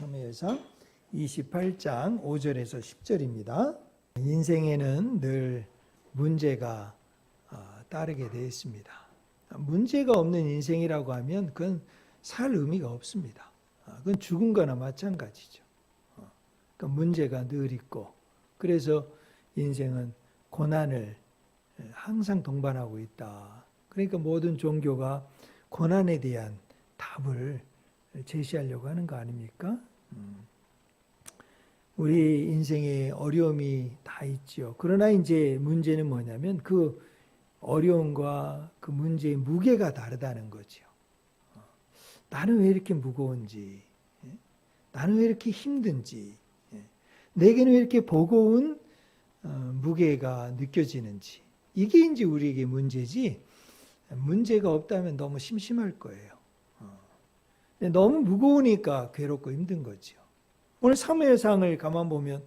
사무엘상 28장 5절에서 10절입니다. 인생에는 늘 문제가 따르게 되어 있습니다. 문제가 없는 인생이라고 하면 그건 살 의미가 없습니다. 그건 죽은 거나 마찬가지죠. 그러니까 문제가 늘 있고, 그래서 인생은 고난을 항상 동반하고 있다. 그러니까 모든 종교가 고난에 대한 답을 제시하려고 하는 거 아닙니까? 우리 인생에 어려움이 다 있죠. 그러나 이제 문제는 뭐냐면 그 어려움과 그 문제의 무게가 다르다는 거죠. 나는 왜 이렇게 무거운지, 나는 왜 이렇게 힘든지, 내게는 왜 이렇게 버거운 무게가 느껴지는지, 이게 이제 우리에게 문제지, 문제가 없다면 너무 심심할 거예요. 너무 무거우니까 괴롭고 힘든 거죠. 오늘 사무엘상을 가만 보면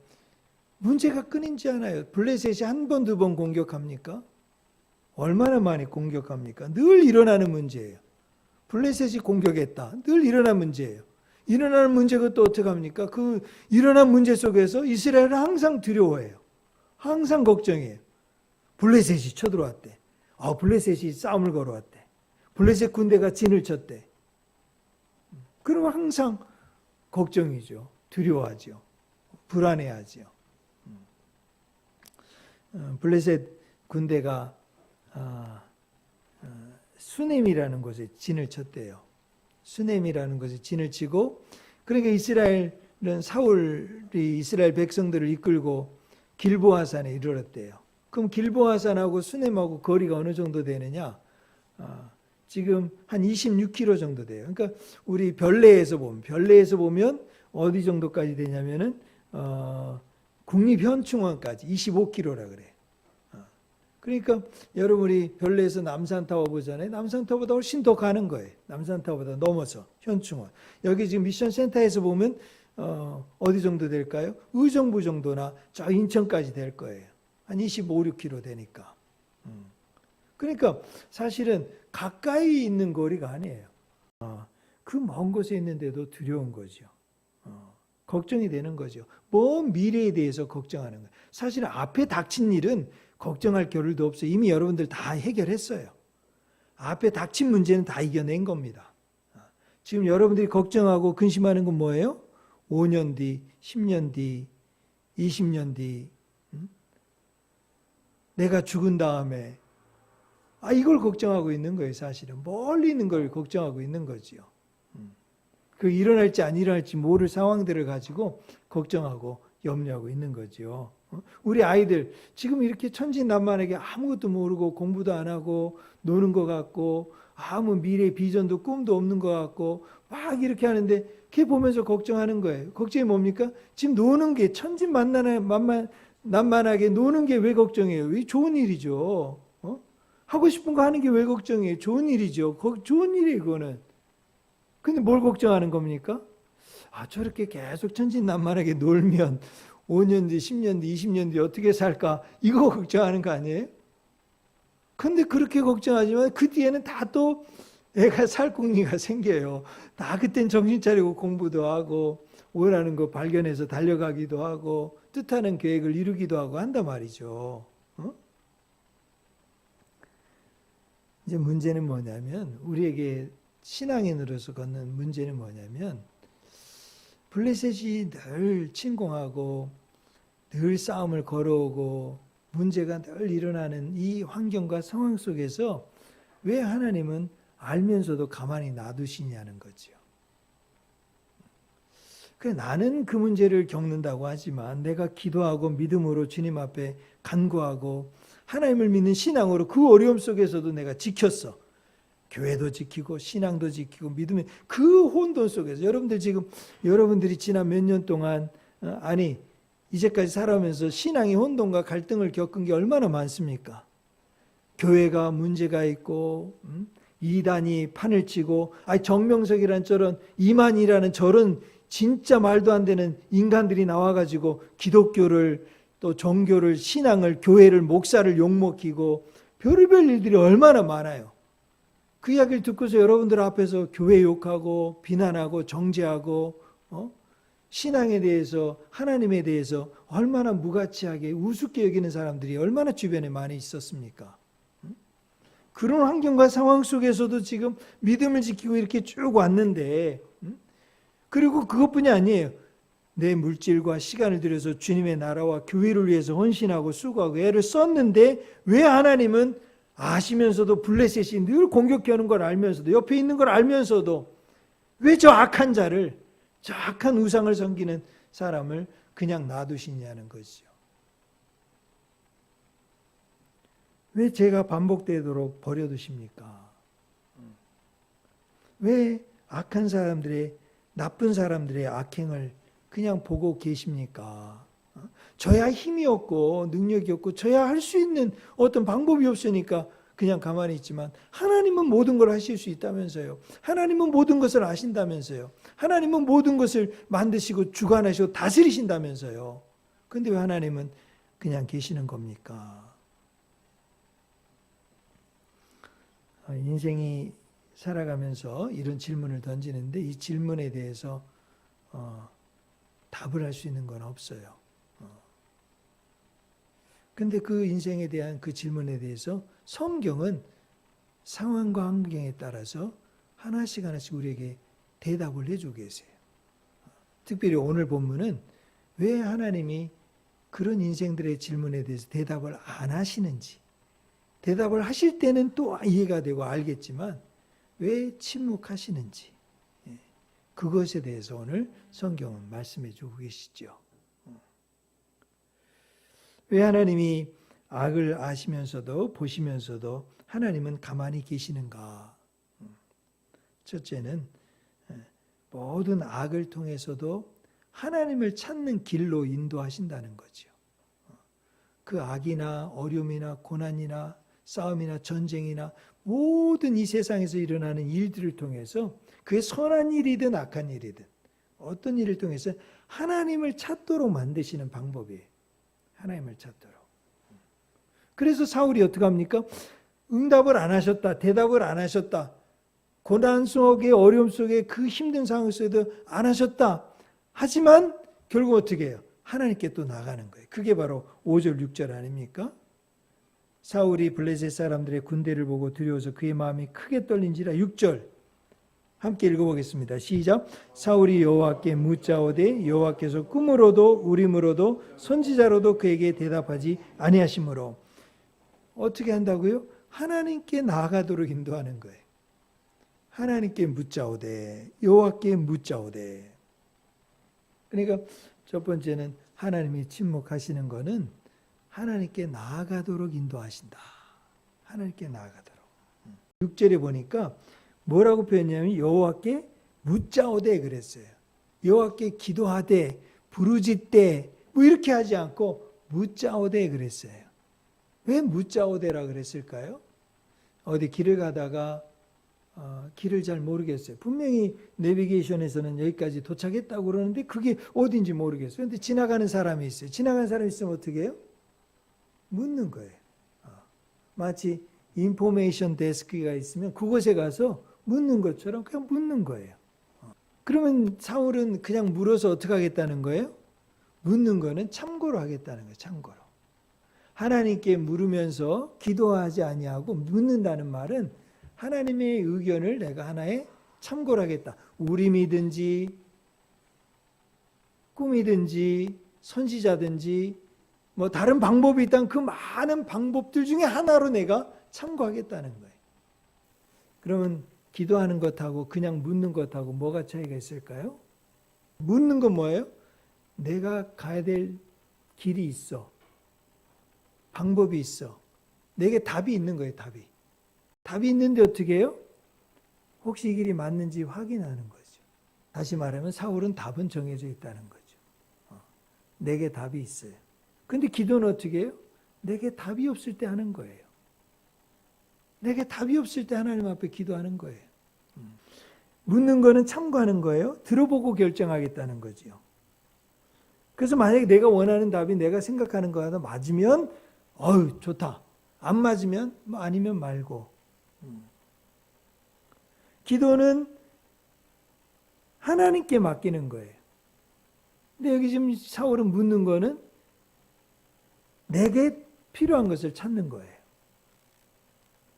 문제가 끊이지 않아요. 블레셋이 한 번, 두 번 공격합니까? 얼마나 많이 공격합니까? 늘 일어나는 문제예요. 블레셋이 공격했다. 늘 일어나는 문제예요. 일어나는 문제가 또 어떻게 합니까? 그 일어난 문제 속에서 이스라엘은 항상 두려워해요. 항상 걱정해요. 블레셋이 쳐들어왔대. 블레셋이 싸움을 걸어왔대. 블레셋 군대가 진을 쳤대. 그러면 항상 걱정이죠. 두려워하죠. 불안해하죠. 블레셋 군대가 수넴이라는 곳에 진을 쳤대요. 수넴이라는 곳에 진을 치고, 그러니까 이스라엘은 사울이 이스라엘 백성들을 이끌고 길보아산에 이르렀대요. 그럼 길보아산하고 수넴하고 거리가 어느 정도 되느냐? 지금 한 26km 정도 돼요. 그러니까 우리 별내에서 보면 어디 정도까지 되냐면은 국립현충원까지 25km라 그래요. 그러니까 여러분이 별내에서 남산타워 보잖아요. 남산타워보다 훨씬 더 가는 거예요. 남산타워보다 넘어서 현충원. 여기 지금 미션센터에서 보면 어디 정도 될까요? 의정부 정도나 저 인천까지 될 거예요. 한 25, 6km 되니까. 그러니까 사실은 가까이 있는 거리가 아니에요. 그 먼 곳에 있는데도 두려운 거죠. 걱정이 되는 거죠. 먼 미래에 대해서 걱정하는 거예요. 사실은 앞에 닥친 일은 걱정할 겨를도 없어요. 이미 여러분들 다 해결했어요. 앞에 닥친 문제는 다 이겨낸 겁니다. 지금 여러분들이 걱정하고 근심하는 건 뭐예요? 5년 뒤, 10년 뒤, 20년 뒤, 내가 죽은 다음에 이걸 걱정하고 있는 거예요. 사실은 멀리 있는 걸 걱정하고 있는 거지요. 그 일어날지 안 일어날지 모를 상황들을 가지고 걱정하고 염려하고 있는 거죠. 우리 아이들 지금 이렇게 천진난만하게 아무것도 모르고 공부도 안 하고 노는 것 같고 아무 미래 비전도 꿈도 없는 것 같고 막 이렇게 하는데 걔 보면서 걱정하는 거예요. 걱정이 뭡니까? 지금 노는 게 천진난만하게 노는 게 왜 걱정이에요? 왜 좋은 일이죠. 하고 싶은 거 하는 게 왜 걱정이에요? 좋은 일이죠. 좋은 일이에요, 그거는. 근데 뭘 걱정하는 겁니까? 저렇게 계속 천진난만하게 놀면 5년 뒤, 10년 뒤, 20년 뒤 어떻게 살까? 이거 걱정하는 거 아니에요? 근데 그렇게 걱정하지만 그 뒤에는 다 또 애가 살궁리가 생겨요. 다 그땐 정신 차리고 공부도 하고 원하는 거 발견해서 달려가기도 하고 뜻하는 계획을 이루기도 하고 한단 말이죠. 이제 문제는 뭐냐면 우리에게 신앙인으로서 걷는 문제는 뭐냐면 블레셋이 늘 침공하고 늘 싸움을 걸어오고 문제가 늘 일어나는 이 환경과 상황 속에서 왜 하나님은 알면서도 가만히 놔두시냐는 거죠. 그래, 나는 그 문제를 겪는다고 하지만 내가 기도하고 믿음으로 주님 앞에 간구하고 하나님을 믿는 신앙으로 그 어려움 속에서도 내가 지켰어. 교회도 지키고 신앙도 지키고 믿음의 그 혼돈 속에서 여러분들이 지난 몇 년 동안 이제까지 살아오면서 신앙의 혼돈과 갈등을 겪은 게 얼마나 많습니까? 교회가 문제가 있고 이단이 판을 치고 정명석이란 저런 이만희라는 저런 진짜 말도 안 되는 인간들이 나와가지고 기독교를 또 종교를 신앙을 교회를 목사를 욕먹히고 별의별 일들이 얼마나 많아요. 그 이야기를 듣고서 여러분들 앞에서 교회 욕하고 비난하고 정죄하고 신앙에 대해서, 하나님에 대해서 얼마나 무가치하게 우습게 여기는 사람들이 얼마나 주변에 많이 있었습니까? 그런 환경과 상황 속에서도 지금 믿음을 지키고 이렇게 쭉 왔는데, 그리고 그것뿐이 아니에요. 내 물질과 시간을 들여서 주님의 나라와 교회를 위해서 헌신하고 수고하고 애를 썼는데 왜 하나님은 아시면서도 블레셋이 늘 공격하는 걸 알면서도 옆에 있는 걸 알면서도 왜 저 악한 자를, 저 악한 우상을 섬기는 사람을 그냥 놔두시냐는 것이죠. 왜 죄가 반복되도록 버려두십니까? 왜 악한 사람들의, 나쁜 사람들의 악행을 그냥 보고 계십니까? 저야 힘이 없고 능력이 없고 저야 할 수 있는 어떤 방법이 없으니까 그냥 가만히 있지만 하나님은 모든 걸 하실 수 있다면서요. 하나님은 모든 것을 아신다면서요. 하나님은 모든 것을 만드시고 주관하시고 다스리신다면서요. 그런데 왜 하나님은 그냥 계시는 겁니까? 인생이 살아가면서 이런 질문을 던지는데 이 질문에 대해서 답을 할 수 있는 건 없어요. 근데 그 인생에 대한 그 질문에 대해서 성경은 상황과 환경에 따라서 하나씩 하나씩 우리에게 대답을 해주고 계세요. 특별히 오늘 본문은 왜 하나님이 그런 인생들의 질문에 대해서 대답을 안 하시는지, 대답을 하실 때는 또 이해가 되고 알겠지만 왜 침묵하시는지, 그것에 대해서 오늘 성경은 말씀해 주고 계시죠. 왜 하나님이 악을 아시면서도 보시면서도 하나님은 가만히 계시는가? 첫째는 모든 악을 통해서도 하나님을 찾는 길로 인도하신다는 거죠. 그 악이나 어려움이나 고난이나 싸움이나 전쟁이나 모든 이 세상에서 일어나는 일들을 통해서 그게 선한 일이든 악한 일이든 어떤 일을 통해서 하나님을 찾도록 만드시는 방법이에요. 하나님을 찾도록. 그래서 사울이 어떻게 합니까? 응답을 안 하셨다. 대답을 안 하셨다. 고난 속에 어려움 속에 그 힘든 상황 속에도 안 하셨다. 하지만 결국 어떻게 해요? 하나님께 또 나가는 거예요. 그게 바로 5절 6절 아닙니까? 사울이 블레셋 사람들의 군대를 보고 두려워서 그의 마음이 크게 떨린지라. 6절 함께 읽어보겠습니다. 시작. 사울이 여호와께 묻자오되 여호와께서 꿈으로도 우림으로도 선지자로도 그에게 대답하지 아니하시므로. 어떻게 한다고요? 하나님께 나아가도록 인도하는 거예요. 하나님께 묻자오되 여호와께 묻자오되. 그러니까 첫 번째는 하나님이 침묵하시는 것은 하나님께 나아가도록 인도하신다. 하나님께 나아가도록. 6절에 보니까 뭐라고 표현했냐면 여호와께 묻자오되 그랬어요. 여호와께 기도하되 부르짖되 뭐 이렇게 하지 않고 묻자오되 그랬어요. 왜 묻자오되라 그랬을까요? 어디 길을 가다가 길을 잘 모르겠어요. 분명히 내비게이션에서는 여기까지 도착했다고 그러는데 그게 어딘지 모르겠어요. 그런데 지나가는 사람이 있어요. 지나가는 사람이 있으면 어떻게 해요? 묻는 거예요. 마치 인포메이션 데스크가 있으면 그곳에 가서 묻는 것처럼 그냥 묻는 거예요. 그러면 사울은 그냥 물어서 어떻게 하겠다는 거예요? 묻는 거는 참고로 하겠다는 거예요. 참고로. 하나님께 물으면서 기도하지 아니하고 묻는다는 말은 하나님의 의견을 내가 하나의 참고로 하겠다. 우림이든지 꿈이든지 선지자든지 뭐 다른 방법이 있다면 그 많은 방법들 중에 하나로 내가 참고하겠다는 거예요. 그러면 기도하는 것하고 그냥 묻는 것하고 뭐가 차이가 있을까요? 묻는 건 뭐예요? 내가 가야 될 길이 있어. 방법이 있어. 내게 답이 있는 거예요. 답이. 답이 있는데 어떻게 해요? 혹시 이 길이 맞는지 확인하는 거죠. 다시 말하면 사울은 답은 정해져 있다는 거죠. 내게 답이 있어요. 근데 기도는 어떻게 해요? 내게 답이 없을 때 하는 거예요. 내게 답이 없을 때 하나님 앞에 기도하는 거예요. 묻는 거는 참고하는 거예요. 들어보고 결정하겠다는 거지요. 그래서 만약에 내가 원하는 답이 내가 생각하는 거하고 맞으면 좋다. 안 맞으면 아니면 말고. 기도는 하나님께 맡기는 거예요. 근데 여기 지금 사울은 묻는 거는 내게 필요한 것을 찾는 거예요.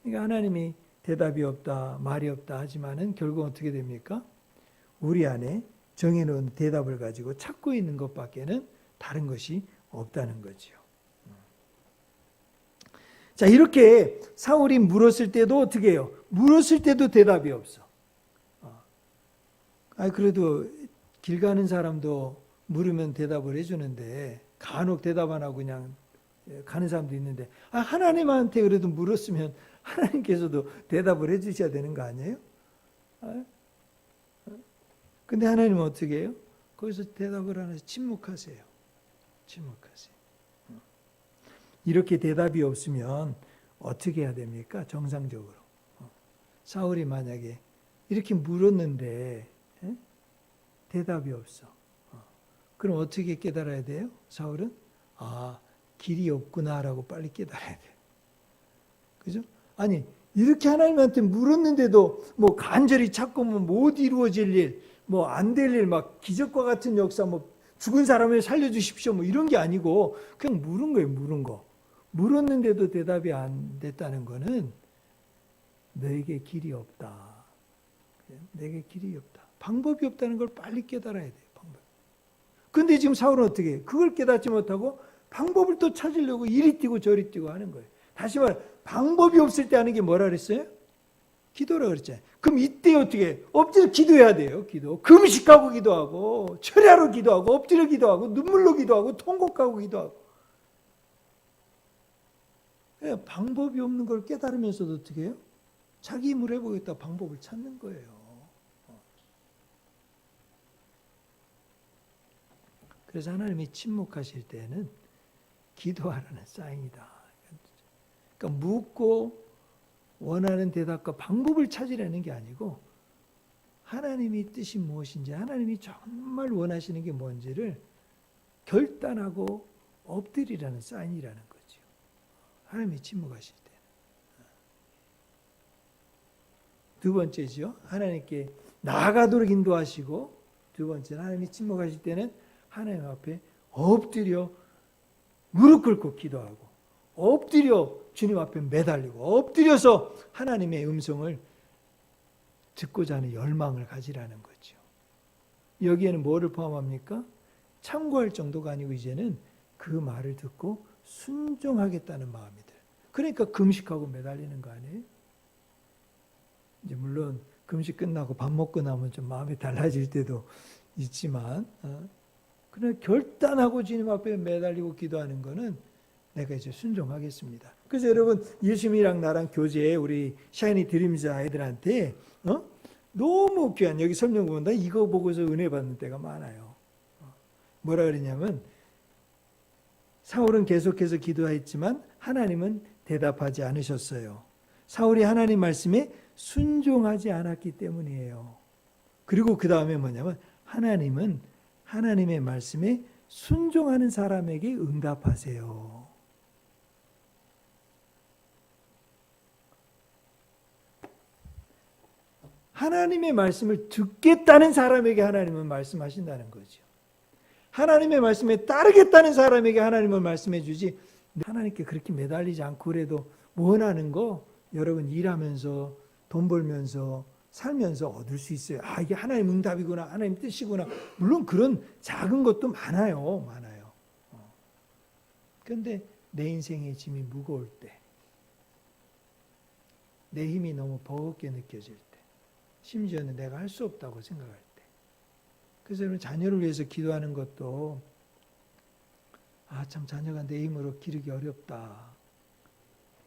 그러니까 하나님이 대답이 없다, 말이 없다 하지만은 결국 어떻게 됩니까? 우리 안에 정해놓은 대답을 가지고 찾고 있는 것밖에는 다른 것이 없다는 거죠. 자, 이렇게 사울이 물었을 때도 어떻게 해요? 물었을 때도 대답이 없어. 그래도 길 가는 사람도 물으면 대답을 해주는데 간혹 대답 안 하고 그냥 가는 사람도 있는데 하나님한테 그래도 물었으면 하나님께서도 대답을 해주셔야 되는 거 아니에요? 근데 하나님은 어떻게 해요? 거기서 대답을 안 해서 침묵하세요. 침묵하세요. 이렇게 대답이 없으면 어떻게 해야 됩니까? 정상적으로. 사울이 만약에 이렇게 물었는데 대답이 없어. 그럼 어떻게 깨달아야 돼요? 사울은? 길이 없구나라고 빨리 깨달아야 돼요. 그죠? 아니, 이렇게 하나님한테 물었는데도 뭐 간절히 찾고 뭐 못 이루어질 일, 뭐 안 될 일, 막 기적과 같은 역사, 뭐 죽은 사람을 살려주십시오, 뭐 이런 게 아니고 그냥 물은 거예요, 물은 거. 물었는데도 대답이 안 됐다는 거는 너에게 길이 없다. 내게 길이 없다. 방법이 없다는 걸 빨리 깨달아야 돼요. 방법. 근데 지금 사울은 어떻게 해요? 그걸 깨닫지 못하고 방법을 또 찾으려고 이리 뛰고 저리 뛰고 하는 거예요. 다시 말해 방법이 없을 때 하는 게 뭐라 그랬어요? 기도라 그랬잖아요. 그럼 이때 어떻게 해요? 엎드려 기도해야 돼요. 기도. 금식하고 기도하고 철야로 기도하고 엎드려 기도하고 눈물로 기도하고 통곡하고 기도하고. 방법이 없는 걸 깨달으면서도 어떻게 해요? 자기 힘을 해보겠다 방법을 찾는 거예요. 그래서 하나님이 침묵하실 때는 기도하라는 사인이다. 그러니까 묻고 원하는 대답과 방법을 찾으려는 게 아니고 하나님이 뜻이 무엇인지 하나님이 정말 원하시는 게 뭔지를 결단하고 엎드리라는 사인이라는 거죠. 하나님이 침묵하실 때. 두 번째죠. 하나님께 나아가도록 인도하시고 두 번째는 하나님이 침묵하실 때는 하나님 앞에 엎드려 무릎 꿇고 기도하고 엎드려 주님 앞에 매달리고 엎드려서 하나님의 음성을 듣고자 하는 열망을 가지라는 거죠. 여기에는 뭐를 포함합니까? 참고할 정도가 아니고 이제는 그 말을 듣고 순종하겠다는 마음이 들어요. 그러니까 금식하고 매달리는 거 아니에요? 이제 물론 금식 끝나고 밥 먹고 나면 좀 마음이 달라질 때도 있지만 그러나 결단하고 주님 앞에 매달리고 기도하는 거는 내가 이제 순종하겠습니다. 그래서 여러분 예수님이랑 나랑 교제에 우리 샤이니 드림즈 아이들한테 너무 귀한 여기 설명 보면 이거 보고서 은혜 받는 때가 많아요. 뭐라 그러냐면 사울은 계속해서 기도했지만 하나님은 대답하지 않으셨어요. 사울이 하나님 말씀에 순종하지 않았기 때문이에요. 그리고 그 다음에 뭐냐면 하나님은 하나님의 말씀에 순종하는 사람에게 응답하세요. 하나님의 말씀을 듣겠다는 사람에게 하나님은 말씀하신다는 거죠. 하나님의 말씀에 따르겠다는 사람에게 하나님은 말씀해 주지 하나님께 그렇게 매달리지 않고 그래도 원하는 거 여러분 일하면서 돈 벌면서 살면서 얻을 수 있어요. 이게 하나님 응답이구나. 하나님 뜻이구나. 물론 그런 작은 것도 많아요. 그런데 내 인생의 짐이 무거울 때 내 힘이 너무 버겁게 느껴질 때 심지어는 내가 할 수 없다고 생각할 때 그래서 여러분 자녀를 위해서 기도하는 것도 참 자녀가 내 힘으로 기르기 어렵다.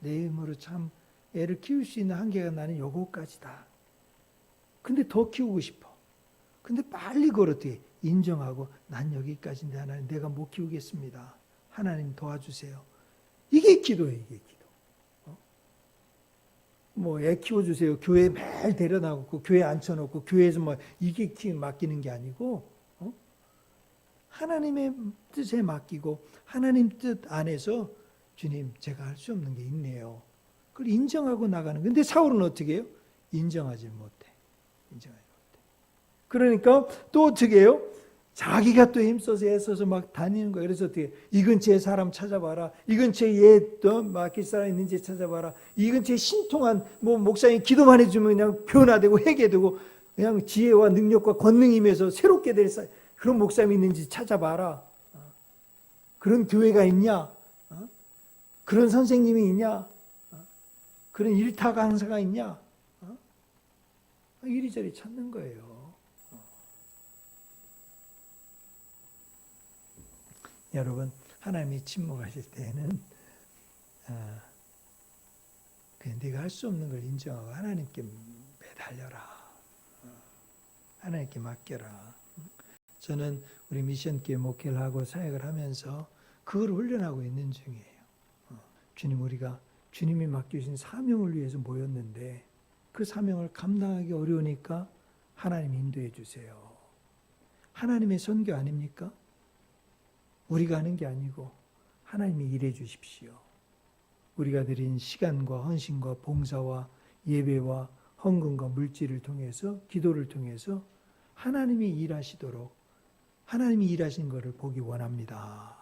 내 힘으로 참 애를 키울 수 있는 한계가 나는 요거까지다. 근데 더 키우고 싶어. 근데 빨리 그걸 어떻게 인정하고 난 여기까지인데 하나님 내가 못 키우겠습니다. 하나님 도와주세요. 이게 기도예요. 이게 기도. 뭐 애 키워주세요. 교회 매일 데려다놓고 교회 앉혀놓고 교회에서 뭐 이게 맡기는 게 아니고 하나님의 뜻에 맡기고 하나님 뜻 안에서 주님 제가 할 수 없는 게 있네요. 그걸 인정하고 나가는. 근데 사울은 어떻게 해요? 인정하지 못해. 그러니까 또 어떻게 해요? 자기가 또 힘써서 애써서 막 다니는 거예요. 그래서 어떻게 이 근처에 사람 찾아봐라. 이 근처에 얘또 맡길 사람 있는지 찾아봐라. 이 근처에 신통한 뭐 목사님 기도만 해주면 그냥 변화되고 회개되고 그냥 지혜와 능력과 권능이 임해서 새롭게 될 그런 목사님이 있는지 찾아봐라. 그런 교회가 있냐? 그런 선생님이 있냐? 그런 일타 강사가 있냐? 이리저리 찾는 거예요. 여러분, 하나님이 침묵하실 때는 그냥 네가 할 수 없는 걸 인정하고 하나님께 매달려라. 하나님께 맡겨라. 저는 우리 미션교회 목회를 하고 사역을 하면서 그걸 훈련하고 있는 중이에요. 주님, 우리가 주님이 맡겨주신 사명을 위해서 모였는데 그 사명을 감당하기 어려우니까 하나님 인도해 주세요. 하나님의 선교 아닙니까? 우리가 하는 게 아니고 하나님이 일해 주십시오. 우리가 드린 시간과 헌신과 봉사와 예배와 헌금과 물질을 통해서 기도를 통해서 하나님이 일하시도록 하나님이 일하신 것을 보기 원합니다.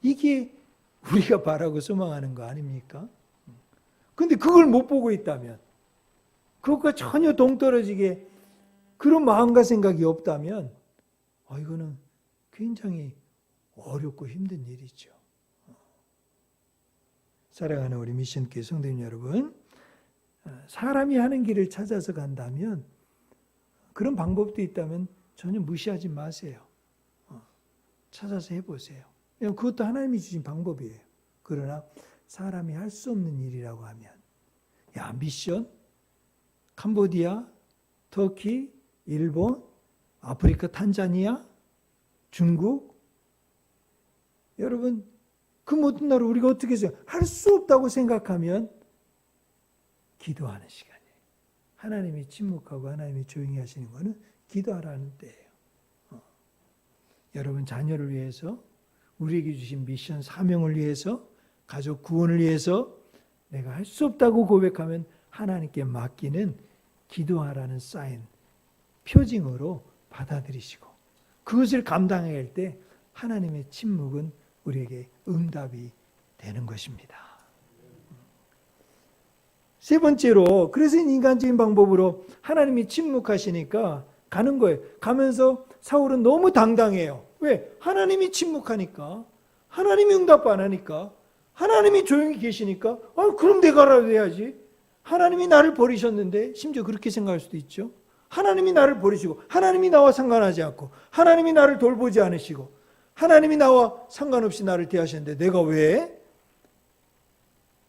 이게 우리가 바라고 소망하는 거 아닙니까? 그런데 그걸 못 보고 있다면, 그것과 전혀 동떨어지게 그런 마음과 생각이 없다면 이거는 굉장히 어렵고 힘든 일이죠. 사랑하는 우리 미션교회 성도님 여러분, 사람이 하는 길을 찾아서 간다면, 그런 방법도 있다면 전혀 무시하지 마세요. 찾아서 해보세요. 그것도 하나님이 주신 방법이에요. 그러나 사람이 할 수 없는 일이라고 하면, 미션, 캄보디아, 터키, 일본, 아프리카 탄자니아, 중국, 여러분, 그 모든 나라 우리가 어떻게 해서 할 수 없다고 생각하면 기도하는 시간이에요. 하나님이 침묵하고 하나님이 조용히 하시는 것은 기도하라는 때예요. 여러분 자녀를 위해서, 우리에게 주신 미션 사명을 위해서, 가족 구원을 위해서 내가 할 수 없다고 고백하면 하나님께 맡기는 기도하라는 사인, 표징으로 받아들이시고 그것을 감당해야 할 때 하나님의 침묵은 우리에게 응답이 되는 것입니다. 세 번째로, 그래서 인간적인 방법으로 하나님이 침묵하시니까 가는 거예요. 가면서 사울은 너무 당당해요. 왜? 하나님이 침묵하니까, 하나님이 응답 안 하니까, 하나님이 조용히 계시니까, 그럼 내가라도 해야지. 하나님이 나를 버리셨는데, 심지어 그렇게 생각할 수도 있죠. 하나님이 나를 버리시고, 하나님이 나와 상관하지 않고, 하나님이 나를 돌보지 않으시고, 하나님이 나와 상관없이 나를 대하셨는데 내가 왜?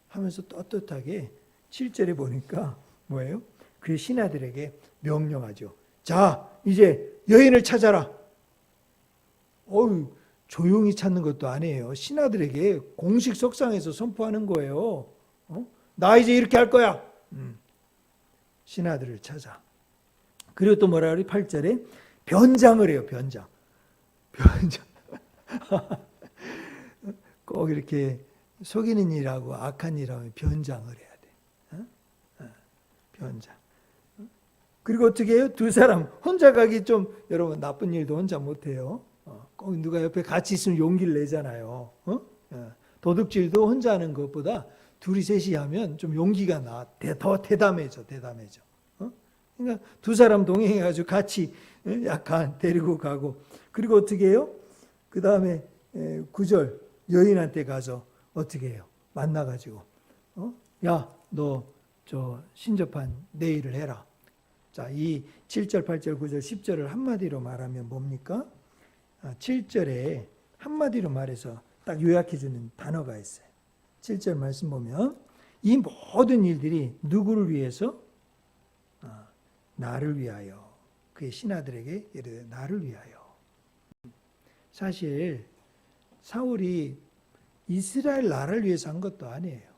하면서 떳떳하게 7절에 보니까 뭐예요? 그 신하들에게 명령하죠. 자, 이제 여인을 찾아라. 조용히 찾는 것도 아니에요. 신하들에게 공식 석상에서 선포하는 거예요. 나 이제 이렇게 할 거야. 신하들을 찾아. 그리고 또 뭐라 그래? 8절에 변장을 해요. 변장. 꼭 이렇게 속이는 일하고 악한 일하고 변장을 해야 돼. 변장. 그리고 어떻게 해요? 두 사람 혼자 가기 좀, 여러분 나쁜 일도 혼자 못해요. 꼭 누가 옆에 같이 있으면 용기를 내잖아요. 도둑질도 혼자 하는 것보다 둘이 셋이 하면 좀 용기가 나. 더 대담해져. 그러니까 두 사람 동행해가지고 같이 약간 데리고 가고. 그리고 어떻게 해요? 그 다음에 9절 여인한테 가서 어떻게 해요? 만나가지고 야, 너 저 신접한 내 일을 해라. 자, 이 7절, 8절, 9절, 10절을 한마디로 말하면 뭡니까? 7절에 한마디로 말해서 딱 요약해주는 단어가 있어요. 7절 말씀 보면 이 모든 일들이 누구를 위해서? 나를 위하여. 그의 신하들에게 이르되 나를 위하여. 사실 사울이 이스라엘 나라를 위해서 한 것도 아니에요.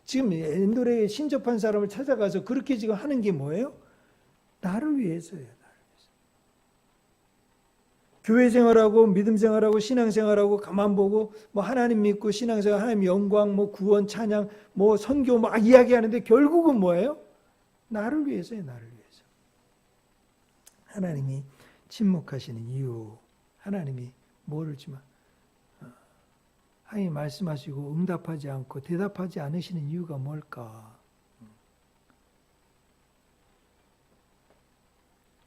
지금 엔돌에 신접한 사람을 찾아가서 그렇게 지금 하는 게 뭐예요? 나를 위해서예요. 나를 위해서. 교회 생활하고 믿음 생활하고 신앙 생활하고 가만 보고 뭐 하나님 믿고 신앙 생활, 하나님 영광, 뭐 구원, 찬양, 뭐 선교 막 이야기하는데 결국은 뭐예요? 나를 위해서예요. 나를 위해서. 하나님이 침묵하시는 이유, 하나님이 모르지만 하나님이 말씀하시고 응답하지 않고 대답하지 않으시는 이유가 뭘까?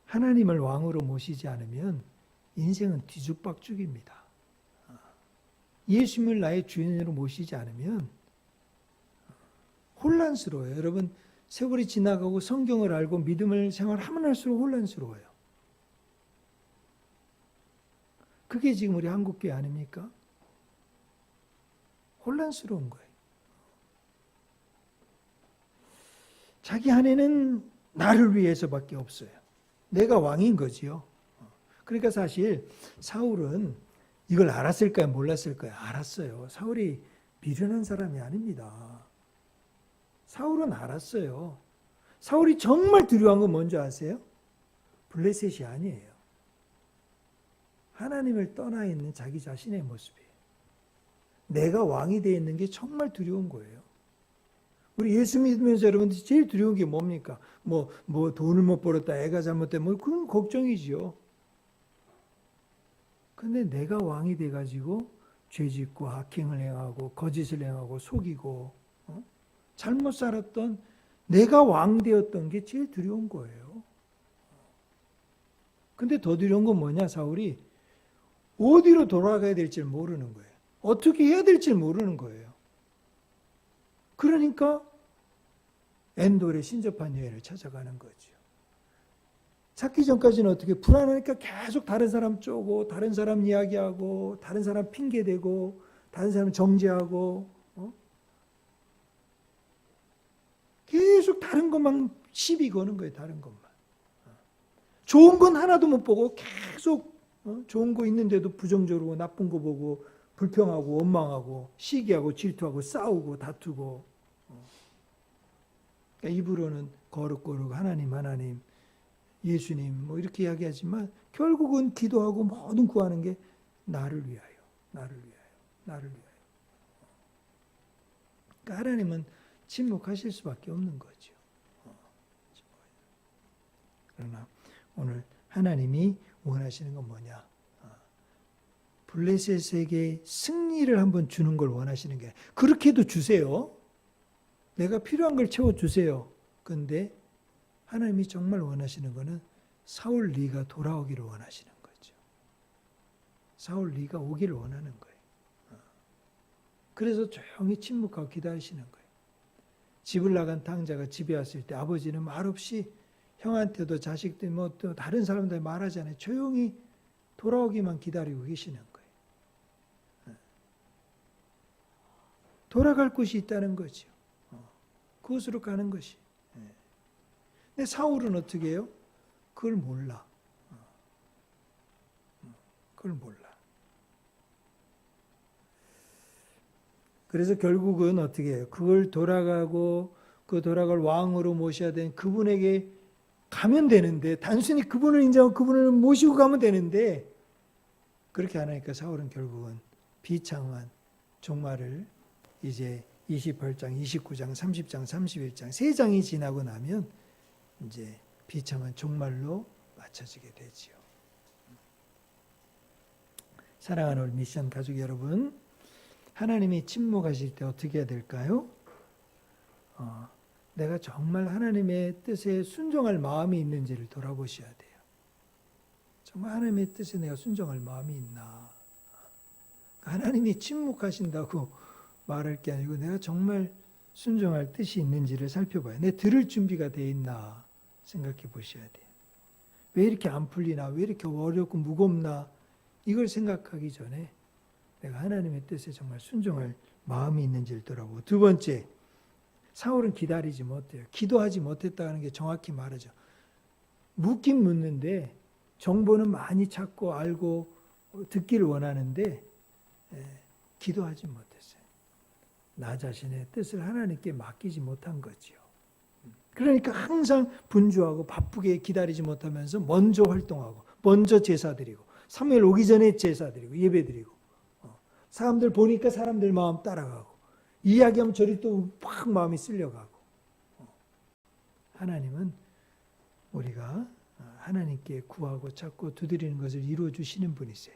하나님을 왕으로 모시지 않으면 인생은 뒤죽박죽입니다. 예수님을 나의 주인으로 모시지 않으면 혼란스러워요. 여러분, 세월이 지나가고 성경을 알고 믿음을 생활하면 할수록 혼란스러워요. 그게 지금 우리 한국교회 아닙니까? 혼란스러운 거예요. 자기 안에는 나를 위해서밖에 없어요. 내가 왕인 거지요. 그러니까 사실 사울은 이걸 알았을까요? 몰랐을까요? 알았어요. 사울이 미련한 사람이 아닙니다. 사울은 알았어요. 사울이 정말 두려워한 건 뭔지 아세요? 블레셋이 아니에요. 하나님을 떠나 있는 자기 자신의 모습이에요. 내가 왕이 되어 있는 게 정말 두려운 거예요. 우리 예수 믿으면서 여러분들 제일 두려운 게 뭡니까? 뭐 돈을 못 벌었다, 애가 잘못되면 그건 걱정이지요. 근데 내가 왕이 돼가지고 죄짓고 악행을 행하고 거짓을 행하고 속이고 잘못 살았던 내가 왕 되었던 게 제일 두려운 거예요. 근데 더 두려운 건 뭐냐? 사울이 어디로 돌아가야 될지 모르는 거예요. 어떻게 해야 될지 모르는 거예요. 그러니까 엔돌의 신접한 여인을 찾아가는 거죠. 찾기 전까지는 어떻게 불안하니까 계속 다른 사람 쪼고 다른 사람 이야기하고 다른 사람 핑계대고 다른 사람 정죄하고 계속 다른 것만 시비 거는 거예요. 다른 것만. 좋은 건 하나도 못 보고 계속 좋은 거 있는데도 부정적으로 나쁜 거 보고 불평하고 원망하고 시기하고 질투하고 싸우고 다투고 그러니까 입으로는 거룩거룩 하나님 예수님 뭐 이렇게 이야기하지만 결국은 기도하고 모든 구하는 게 나를 위하여. 그러니까 하나님은 침묵하실 수밖에 없는 거죠. 그러나 오늘 하나님이 원하시는 건 뭐냐? 블레셋에게 승리를 한번 주는 걸 원하시는 게 그렇게도 주세요. 내가 필요한 걸 채워주세요. 그런데 하나님이 정말 원하시는 거는 사울 네가 돌아오기를 원하시는 거죠. 사울 네가 오기를 원하는 거예요. 그래서 조용히 침묵하고 기다리시는 거예요. 집을 나간 탕자가 집에 왔을 때 아버지는 말없이 형한테도 자식들 뭐 또 다른 사람들 말하잖아요. 조용히 돌아오기만 기다리고 계시는 거예요. 돌아갈 곳이 있다는 거죠. 그곳으로 가는 것이. 근데 사울은 어떻게 해요? 그걸 몰라. 그걸 몰라. 그래서 결국은 어떻게 해요? 그걸 돌아가고 그 돌아갈 왕으로 모셔야 되는 그분에게 가면 되는데 단순히 그분을 인정하고 그분을 모시고 가면 되는데 그렇게 안 하니까 사울은 결국은 비참한 종말을 이제 28장, 29장, 30장, 31장 3장이 지나고 나면 이제 비참한 종말로 맞춰지게 되지요. 사랑하는 우리 미션 가족 여러분, 하나님이 침묵하실 때 어떻게 해야 될까요? 내가 정말 하나님의 뜻에 순종할 마음이 있는지를 돌아보셔야 돼요. 정말 하나님의 뜻에 내가 순종할 마음이 있나? 하나님이 침묵하신다고 말할 게 아니고 내가 정말 순종할 뜻이 있는지를 살펴봐요. 내 들을 준비가 돼 있나 생각해 보셔야 돼요. 왜 이렇게 안 풀리나? 왜 이렇게 어렵고 무겁나? 이걸 생각하기 전에 내가 하나님의 뜻에 정말 순종할 마음이 있는지를 돌아보고 두 번째, 사울은 기다리지 못해요. 기도하지 못했다는 게 정확히 말하죠. 묻긴 묻는데 정보는 많이 찾고 알고 듣기를 원하는데 기도하지 못했어요. 나 자신의 뜻을 하나님께 맡기지 못한 거지요. 그러니까 항상 분주하고 바쁘게 기다리지 못하면서 먼저 활동하고 먼저 제사 드리고 사무엘 오기 전에 제사 드리고 예배 드리고 사람들 보니까 사람들 마음 따라가고 이야기하면 저리 또 막 마음이 쓸려가고 하나님은 우리가 하나님께 구하고 찾고 두드리는 것을 이루어 주시는 분이세요.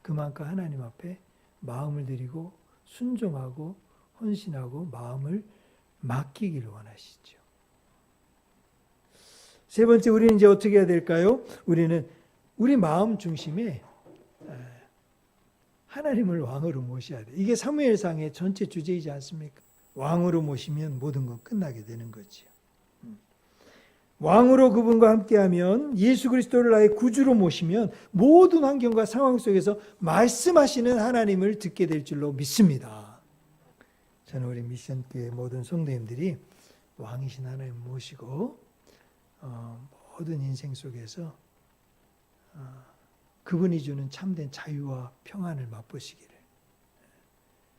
그만큼 하나님 앞에 마음을 드리고 순종하고 헌신하고 마음을 맡기기를 원하시죠. 세 번째, 우리는 이제 어떻게 해야 될까요? 우리는 우리 마음 중심에 하나님을 왕으로 모셔야 돼요. 이게 사무엘상의 전체 주제이지 않습니까? 왕으로 모시면 모든 건 끝나게 되는 거지요. 왕으로 그분과 함께하면, 예수 그리스도를 나의 구주로 모시면 모든 환경과 상황 속에서 말씀하시는 하나님을 듣게 될 줄로 믿습니다. 저는 우리 미션교회 모든 성도님들이 왕이신 하나님 모시고 모든 인생 속에서 그분이 주는 참된 자유와 평안을 맛보시기를,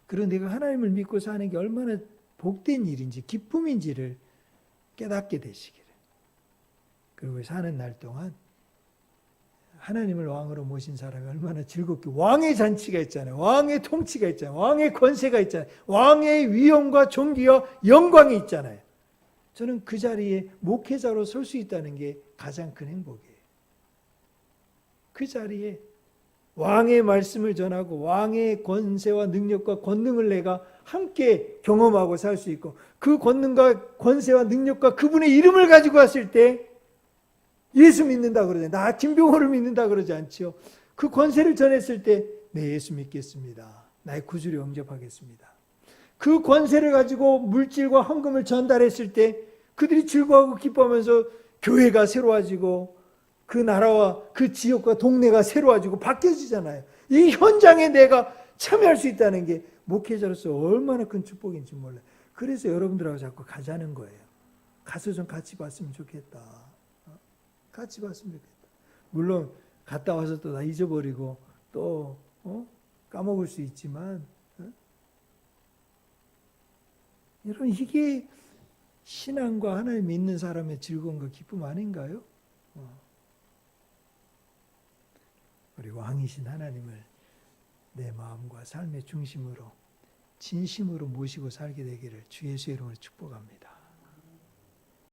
그리고 내가 하나님을 믿고 사는 게 얼마나 복된 일인지 기쁨인지를 깨닫게 되시기를, 그리고 사는 날 동안 하나님을 왕으로 모신 사람이 얼마나 즐겁게, 왕의 잔치가 있잖아요. 왕의 통치가 있잖아요. 왕의 권세가 있잖아요. 왕의 위엄과 존귀와 영광이 있잖아요. 저는 그 자리에 목회자로 설 수 있다는 게 가장 큰 행복이에요. 그 자리에 왕의 말씀을 전하고 왕의 권세와 능력과 권능을 내가 함께 경험하고 살 수 있고, 그 권능과 권세와 능력과 그분의 이름을 가지고 왔을 때 예수 믿는다 그러잖아요. 나 김병호를 믿는다 그러지 않죠. 그 권세를 전했을 때 네, 예수 믿겠습니다. 나의 구주를 영접하겠습니다. 그 권세를 가지고 물질과 헌금을 전달했을 때 그들이 즐거워하고 기뻐하면서 교회가 새로워지고 그 나라와 그 지역과 동네가 새로워지고 바뀌어지잖아요. 이 현장에 내가 참여할 수 있다는 게 목회자로서 얼마나 큰 축복인지 몰라요. 그래서 여러분들하고 자꾸 가자는 거예요. 가서 좀 같이 봤으면 좋겠다. 같이 봤으면 좋겠다. 물론 갔다 와서 또 다 잊어버리고 또 까먹을 수 있지만, 여러분, 이게 신앙과 하나님 믿는 사람의 즐거움과 기쁨 아닌가요? 우리 왕이신 하나님을 내 마음과 삶의 중심으로 진심으로 모시고 살게 되기를 주 예수의 이름으로 축복합니다.